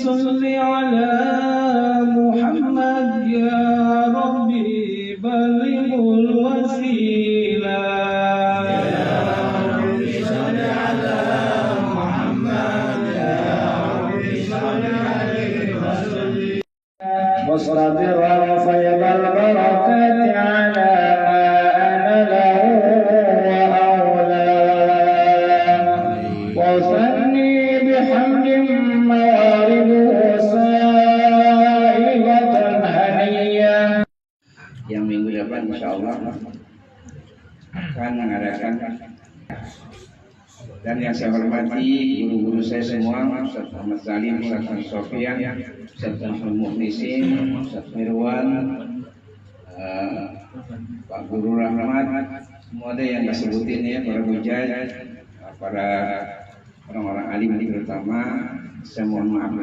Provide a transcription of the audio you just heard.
Salli ala Muhammad ya Rabbi balighul wasilah. Ya Rabbi salli ala Muhammad ya Rabbi salli alaihi wa sallim. Wasratir wa faydal barakati ala ma ana lahu wa awla. Wa sanni bihamdin yang minggu depan insya Allah akan mengadakan, dan yang saya hormati guru-guru saya semua, Ustaz Muhammad Salim, Ustaz Sofian, Ustaz Muhlisin, Ustaz Mirwan, Pak Guru Rahmat, semua ada yang disebutin ya, para bujaj, para orang-orang alim terutama. Saya mohon maaf